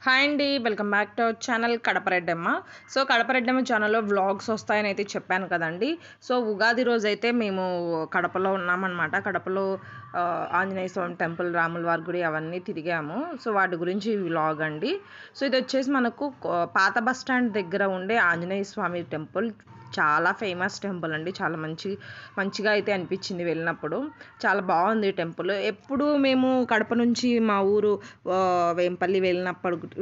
Hi అండి, welcome back to our channel Kadapareddamma. So Kadapareddamma ఛానల్లో vlogs వస్తాయని అయితే చెప్పాను కదండి. సో ఉగాది రోజు అయితే మేము కడపలో ఉన్నామన్నమాట. కడపలో ఆంజనేయ స్వామి టెంపుల్, రాముల వారి గుడి అవన్నీ తిరిగాము. సో వాటి గురించి వ్లాగ్ అండి. సో ఇది వచ్చేసి మనకు పాత బస్ స్టాండ్ దగ్గర ఉండే ఆంజనేయ స్వామి టెంపుల్. చాలా ఫేమస్ టెంపుల్ అండి. చాలా మంచిగా అయితే అనిపించింది వెళ్ళినప్పుడు. చాలా బాగుంది టెంపుల్. ఎప్పుడు మేము కడప నుంచి మా ఊరు వేంపల్లి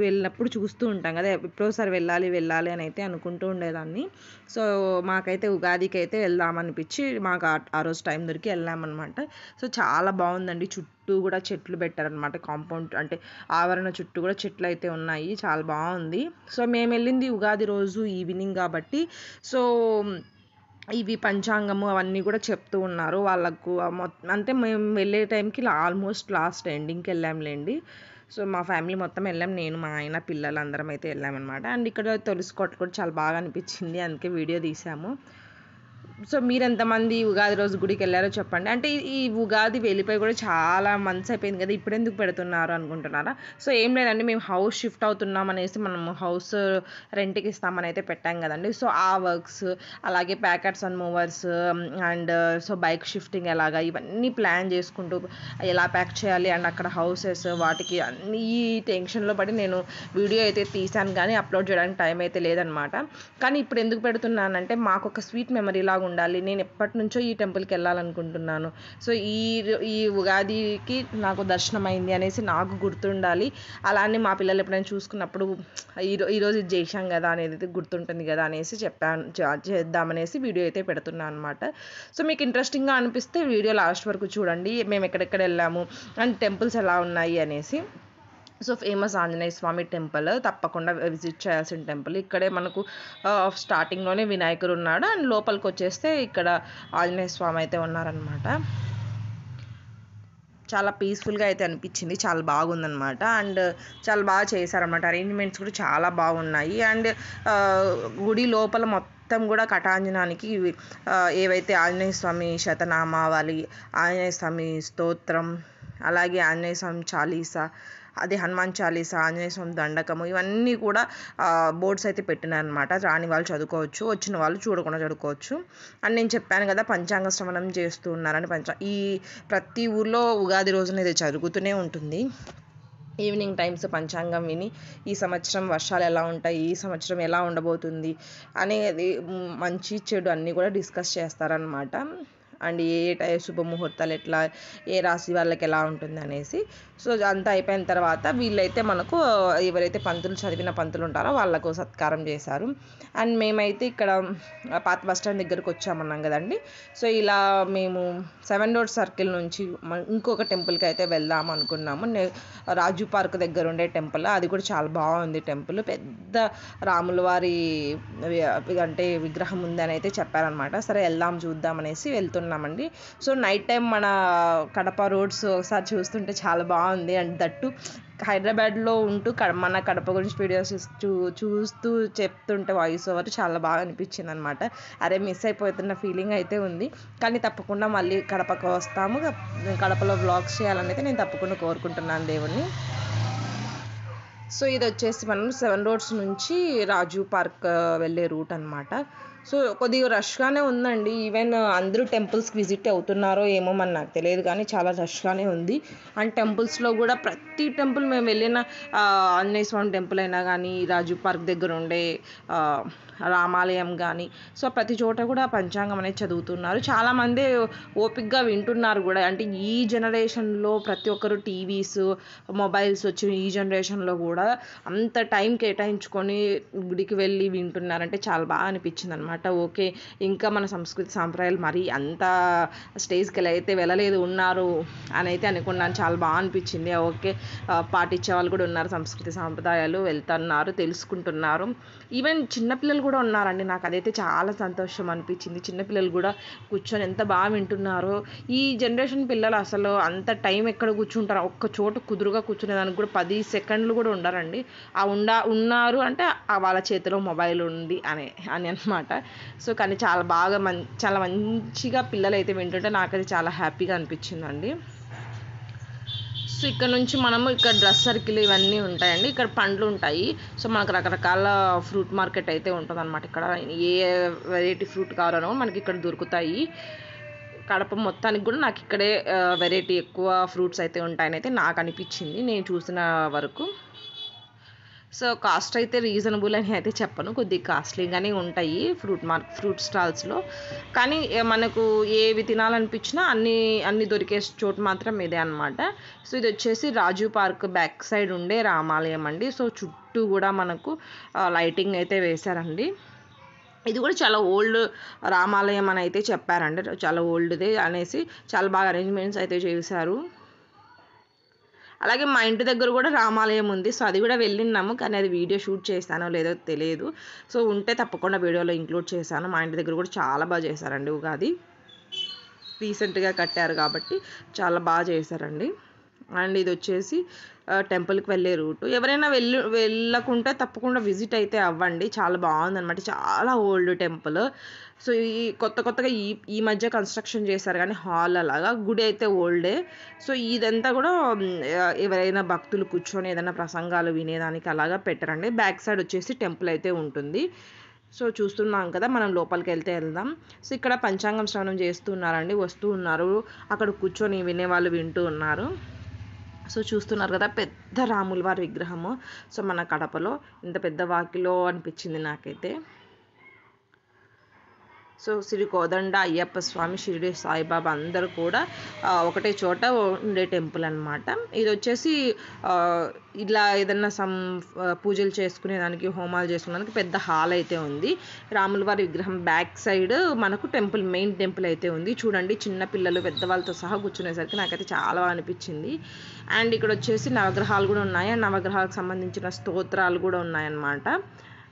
వెళ్ళినప్పుడు చూస్తూ ఉంటాం కదా, ఎప్పుడోసారి వెళ్ళాలి అని అయితే అనుకుంటూ ఉండేదాన్ని. సో మాకైతే ఉగాదికి అయితే వెళ్దామనిపించి మాకు ఆ రోజు టైం దొరికి వెళ్ళామన్నమాట. సో చాలా బాగుందండి. చుట్టూ కూడా చెట్లు పెట్టారనమాట. కాంపౌండ్ అంటే ఆవరణ చుట్టూ కూడా చెట్లు అయితే ఉన్నాయి. చాలా బాగుంది. సో మేము వెళ్ళింది ఉగాది రోజు ఈవినింగ్ కాబట్టి సో ఇవి పంచాంగము అవన్నీ కూడా చెప్తూ ఉన్నారు వాళ్ళకు. అంటే మేము వెళ్ళే టైంకి ఆల్మోస్ట్ లాస్ట్ ఎండింగ్కి వెళ్ళాంలేండి. సో మా ఫ్యామిలీ మొత్తం వెళ్ళాం. నేను, మా ఆయన, పిల్లలు అందరం అయితే వెళ్ళామన్నమాట. అండ్ ఇక్కడ తులసి కోట కూడా చాలా బాగా అనిపించింది, అందుకే వీడియో తీసాము. సో మీరు ఎంతమంది ఉగాది రోజు గుడికి వెళ్ళారో చెప్పండి. అంటే ఈ ఉగాది వెళ్ళిపోయి కూడా చాలా మంత్స్ అయిపోయింది కదా, ఇప్పుడు ఎందుకు పెడుతున్నారు అనుకుంటున్నారా? సో ఏం లేదండి, మేము హౌస్ షిఫ్ట్ అవుతున్నాం అనేసి మనము హౌస్ రెంట్కి ఇస్తామని అయితే పెట్టాం కదండి. సో ఆ వర్క్స్, అలాగే packets and movers and so bike shifting ఎలాగా, ఇవన్నీ ప్లాన్ చేసుకుంటూ ఎలా ప్యాక్ చేయాలి అండ్ అక్కడ హౌసెస్ వాటికి అన్ని ఈ టెన్షన్లో పడి నేను వీడియో అయితే తీసాను, కానీ అప్లోడ్ చేయడానికి టైం అయితే లేదనమాట. కానీ ఇప్పుడు ఎందుకు పెడుతున్నానంటే మాకు ఒక స్వీట్ మెమరీ లాగా ఉండాలి. నేను ఎప్పటి నుంచో ఈ టెంపుల్కి వెళ్ళాలనుకుంటున్నాను. సో ఈ ఉగాదికి నాకు దర్శనం అయింది అనేసి నాకు గుర్తుండాలి. అలానే మా పిల్లలు ఎప్పుడైనా చూసుకున్నప్పుడు ఈరోజు ఇది చేశాం కదా అనేది గుర్తుంటుంది కదా అనేసి చేద్దామనేసి వీడియో అయితే పెడుతున్నాను అనమాట. సో మీకు ఇంట్రెస్టింగ్గా అనిపిస్తే వీడియో లాస్ట్ వరకు చూడండి, మేము ఎక్కడెక్కడ వెళ్ళాము అండ్ టెంపుల్స్ ఎలా ఉన్నాయి అనేసి. సో ఫేమస్ ఆంజనేయ స్వామి టెంపుల్, తప్పకుండా విజిట్ చేయాల్సిన టెంపుల్. ఇక్కడే మనకు స్టార్టింగ్లోనే వినాయకుడు ఉన్నాడు అండ్ లోపలికి వచ్చేస్తే ఇక్కడ ఆంజనేయ స్వామి అయితే ఉన్నారనమాట. చాలా పీస్ఫుల్గా అయితే అనిపించింది, చాలా బాగుందనమాట. అండ్ చాలా బాగా చేశారనమాట. అరేంజ్మెంట్స్ కూడా చాలా బాగున్నాయి. అండ్ గుడి లోపల మొత్తం కూడా కటాంజనానికి ఏవైతే ఆంజనేయ స్వామి శతనామావళి, ఆంజనేయ స్వామి స్తోత్రం, అలాగే ఆంజనేయ స్వామి చాలీసా, అది హనుమాన్ చాలీసా, ఆంజనేయ స్వామి దండకము, ఇవన్నీ కూడా బోర్డ్స్ అయితే పెట్టినారనమాట. రాని వాళ్ళు చదువుకోవచ్చు, వచ్చిన వాళ్ళు చూడకుండా చదువుకోవచ్చు. అండ్ నేను చెప్పాను కదా పంచాంగ శ్రవణం చేస్తూ ఉన్నారని. ఈ ప్రతి ఊర్లో ఉగాది రోజున ఇది జరుగుతూనే ఉంటుంది. ఈవినింగ్ టైమ్స్ పంచాంగం విని ఈ సంవత్సరం వర్షాలు ఎలా ఉంటాయి, ఈ సంవత్సరం ఎలా ఉండబోతుంది అనేది మంచి చెడు అన్నీ కూడా డిస్కస్ చేస్తారనమాట. అండ్ శుభముహూర్తాలు ఎట్లా, ఏ రాశి వాళ్ళకి ఎలా ఉంటుంది అనేసి. సో అంతా అయిపోయిన తర్వాత వీళ్ళైతే మనకు ఎవరైతే చదివిన పంతులు ఉంటారో వాళ్ళకు సత్కారం చేశారు. అండ్ మేమైతే ఇక్కడ పాత బస్ స్టాండ్ దగ్గరకు వచ్చామన్నాం కదండి. సో ఇలా మేము 7 రోడ్ సర్కిల్ నుంచి ఇంకొక టెంపుల్కి అయితే వెళ్దాం అనుకున్నాము. రాజు పార్క్ దగ్గర ఉండే టెంపుల్, అది కూడా చాలా బాగుంది టెంపుల్. పెద్ద రాముల వారి అంటే విగ్రహం ఉందని అయితే చెప్పారనమాట. సరే వెళ్దాం చూద్దాం అనేసి వెళ్తున్నామండి. సో నైట్ టైం మన కడప రోడ్స్ ఒకసారి చూస్తుంటే చాలా బాగుంది. అండ్ దట్టు హైదరాబాద్లో ఉంటూ మన కడప గురించి వీడియోస్ చూస్తూ చెప్తుంటే వాయిస్ ఓవర్ చాలా బాగా అనిపించింది అనమాట. అరే మిస్ అయిపోతున్న ఫీలింగ్ అయితే ఉంది. కానీ తప్పకుండా మళ్ళీ కడపకు వస్తాము, కడపలో వ్లాగ్స్ చేయాలని అయితే నేను తప్పకుండా కోరుకుంటున్నాను దేవుణ్ణి. సో ఇది వచ్చేసి మనం 7 రోడ్స్ నుంచి రాజు పార్క్ వెళ్ళే రూట్ అనమాట. సో కొద్దిగా రష్గానే ఉందండి. ఈవెన్ అందరూ టెంపుల్స్కి విజిట్ అవుతున్నారో ఏమో మరి నాకు తెలియదు, కానీ చాలా రష్గానే ఉంది. అండ్ టెంపుల్స్లో కూడా ప్రతి టెంపుల్ మేము వెళ్ళిన ఆంజనేయ స్వామి టెంపుల్ అయినా కానీ, రాజు పార్క్ దగ్గర ఉండే రామాలయం కానీ, సో ప్రతి చోట కూడా పంచాంగం అనేది చదువుతున్నారు. చాలామంది ఓపిక్గా వింటున్నారు కూడా. అంటే ఈ జనరేషన్లో ప్రతి ఒక్కరు టీవీస్, మొబైల్స్ వచ్చి ఈ జనరేషన్లో కూడా అంత టైం కేటాయించుకొని గుడికి వెళ్ళి వింటున్నారంటే చాలా బాగా అనిపించింది అనమాట. ఓకే, ఇంకా మన సంస్కృతి సాంప్రదాయాలు మరీ అంత స్టేజ్కి అయితే వెళ్ళలేదు ఉన్నారు అని అయితే అనుకున్నాను. చాలా బాగా అనిపించింది. ఓకే, పాటించే వాళ్ళు కూడా ఉన్నారు, సంస్కృతి సాంప్రదాయాలు వెళ్తున్నారు, తెలుసుకుంటున్నారు. ఈవెన్ చిన్నపిల్లలు కూడా ఉన్నారండి. నాకు అదైతే చాలా సంతోషం అనిపించింది. చిన్నపిల్లలు కూడా కూర్చొని ఎంత బాగా వింటున్నారో. ఈ జనరేషన్ పిల్లలు అసలు అంత టైం ఎక్కడ కూర్చుంటారు, ఒక్క చోట కుదురుగా కూర్చునేదానికి కూడా 10 సెకండ్లు కూడా ఉండరండి. ఉన్నారు అంటే వాళ్ళ చేతిలో మొబైల్ ఉంది అని అనమాట. సో కానీ చాలా మంచిగా పిల్లలు అయితే వింటుంటే నాకైతే చాలా హ్యాపీగా అనిపించిందండి. సో ఇక్కడ నుంచి మనము ఇక్కడ డ్రెస్ సర్కిల్ ఇవన్నీ ఉంటాయండి. ఇక్కడ పండ్లు ఉంటాయి. సో మనకు రకరకాల ఫ్రూట్ మార్కెట్ అయితే ఉంటుందన్నమాట. ఇక్కడ ఏ వెరైటీ ఫ్రూట్ కావాలనో మనకి ఇక్కడ దొరుకుతాయి. కడప మొత్తానికి కూడా నాకు ఇక్కడే వెరైటీ ఎక్కువ ఫ్రూట్స్ అయితే ఉంటాయని అయితే నాకు అనిపించింది నేను చూసిన వరకు. సో కాస్ట్ అయితే రీజనబుల్ అని అయితే చెప్పను, కొద్దిగా కాస్ట్లీగానే ఉంటాయి ఫ్రూట్ స్టాల్స్లో. కానీ మనకు ఏవి తినాలనిపించినా అన్ని దొరికే చోటు మాత్రం ఇదే అనమాట. సో ఇది వచ్చేసి రాజు పార్క్ బ్యాక్ సైడ్ ఉండే రామాలయం అండి. సో చుట్టూ కూడా మనకు లైటింగ్ అయితే వేశారండి. ఇది కూడా చాలా ఓల్డ్ రామాలయం అని అయితే చెప్పారండి, చాలా ఓల్డ్దే అనేసి చాలా బాగా అరేంజ్మెంట్స్ అయితే చేశారు. అలాగే మా ఇంటి దగ్గర కూడా రామాలయం ఉంది. సో అది కూడా వెళ్ళినాము, కానీ అది వీడియో షూట్ చేస్తానో లేదో తెలియదు. సో ఉంటే తప్పకుండా వీడియోలో ఇంక్లూడ్ చేశాను. మా ఇంటి దగ్గర కూడా చాలా బాగా చేశారండి ఉగాది. రీసెంట్గా కట్టారు కాబట్టి చాలా బాగా చేశారండి. అండ్ ఇది వచ్చేసి టెంపుల్కి వెళ్ళే రూటు. ఎవరైనా వెళ్ళకుంటే తప్పకుండా విజిట్ అయితే అవ్వండి, చాలా బాగుందన్నమాట. చాలా ఓల్డ్ టెంపుల్. సో ఈ కొత్తగా ఈ మధ్య కన్స్ట్రక్షన్ చేశారు, కానీ హాల్ అలాగా. గుడి అయితే ఓల్డే. సో ఇదంతా కూడా ఎవరైనా భక్తులు కూర్చొని ఏదైనా ప్రసంగాలు వినేదానికి అలాగా పెట్టారండి. బ్యాక్ సైడ్ వచ్చేసి టెంపుల్ అయితే ఉంటుంది. సో చూస్తున్నాం కదా, మనం లోపలికి వెళ్దాం. సో ఇక్కడ పంచాంగం శ్రవణం చేస్తున్నారండి, వస్తూ ఉన్నారు. అక్కడ కూర్చొని వినేవాళ్ళు వింటూ ఉన్నారు. సో చూస్తున్నారు కదా, పెద్ద రాముల వారి విగ్రహము. సో మన కడపలో ఇంత పెద్ద వాకిలో అనిపించింది నాకైతే. సో శ్రీ కోదండ అయ్యప్ప స్వామి, షిరిడి సాయిబాబా అందరూ కూడా ఒకటే చోట ఉండే టెంపుల్ అనమాట. ఇది వచ్చేసి ఇలా ఏదన్నా పూజలు చేసుకునేదానికి, హోమాలు చేసుకునేదానికి పెద్ద హాల్ అయితే ఉంది. రాముల వారి విగ్రహం బ్యాక్ సైడ్ మనకు మెయిన్ టెంపుల్ అయితే ఉంది. చూడండి, చిన్న పిల్లలు పెద్దవాళ్ళతో సహా కూర్చునేసరికి నాకైతే చాలా బాగా అనిపించింది. అండ్ ఇక్కడ వచ్చేసి నవగ్రహాలు కూడా ఉన్నాయి. నవగ్రహాలకు సంబంధించిన స్తోత్రాలు కూడా ఉన్నాయన్నమాట.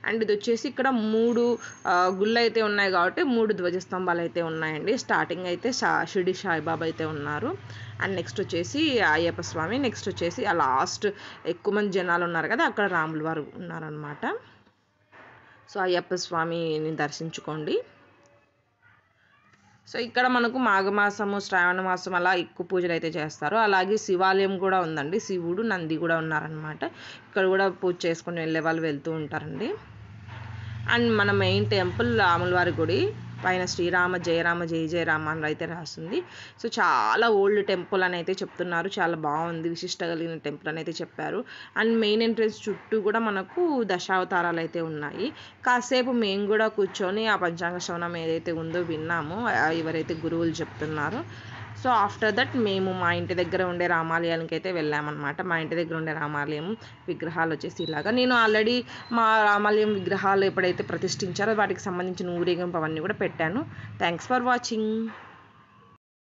అండ్ ఇది వచ్చేసి ఇక్కడ 3 గుళ్ళు అయితే ఉన్నాయి కాబట్టి 3 ధ్వజస్తంభాలు అయితే ఉన్నాయండి. స్టార్టింగ్ అయితే షిరిడి సాయిబాబా అయితే ఉన్నారు. అండ్ నెక్స్ట్ వచ్చేసి అయ్యప్ప స్వామి, నెక్స్ట్ వచ్చేసి ఆ లాస్ట్ ఎక్కువ మంది జనాలు ఉన్నారు కదా, అక్కడ రాముల వారు ఉన్నారనమాట. సో అయ్యప్ప స్వామిని దర్శించుకోండి. సో ఇక్కడ మనకు మాఘమాసము, శ్రావణ మాసం అలా ఎక్కువ పూజలు అయితే చేస్తారు. అలాగే శివాలయం కూడా ఉందండి, శివుడు నంది కూడా ఉన్నారనమాట. ఇక్కడ కూడా పూజ చేసుకొని వెళ్ళే వాళ్ళు వెళ్తూ ఉంటారండి. అండ్ మన మెయిన్ టెంపుల్ రాముల వారి గుడి పైన శ్రీరామ జయరామ జయ జయ రామ అని అయితే రాస్తుంది. సో చాలా ఓల్డ్ టెంపుల్ అని అయితే చెప్తున్నారు, చాలా బాగుంది, విశిష్ట కలిగిన టెంపుల్ అని అయితే చెప్పారు. అండ్ మెయిన్ ఎంట్రన్స్ చుట్టూ కూడా మనకు దశావతారాలు అయితే ఉన్నాయి. కాసేపు మేము కూడా కూర్చొని ఆ పంచాంగ శ్రవణం ఏదైతే ఉందో విన్నాము, ఎవరైతే గురువులు చెప్తున్నారో. సో ఆఫ్టర్ దట్ మేము మా ఇంటి దగ్గర ఉండే రామాలయానికి అయితే వెళ్ళామన్నమాట. మా ఇంటి దగ్గర ఉండే రామాలయం విగ్రహాలు వచ్చేసి ఇలాగా, నేను ఆల్రెడీ మా రామాలయం విగ్రహాలు ఎప్పుడైతే ప్రతిష్ఠించారో వాటికి సంబంధించిన ఊరేగింపు అవన్నీ కూడా పెట్టాను. Thanks for watching.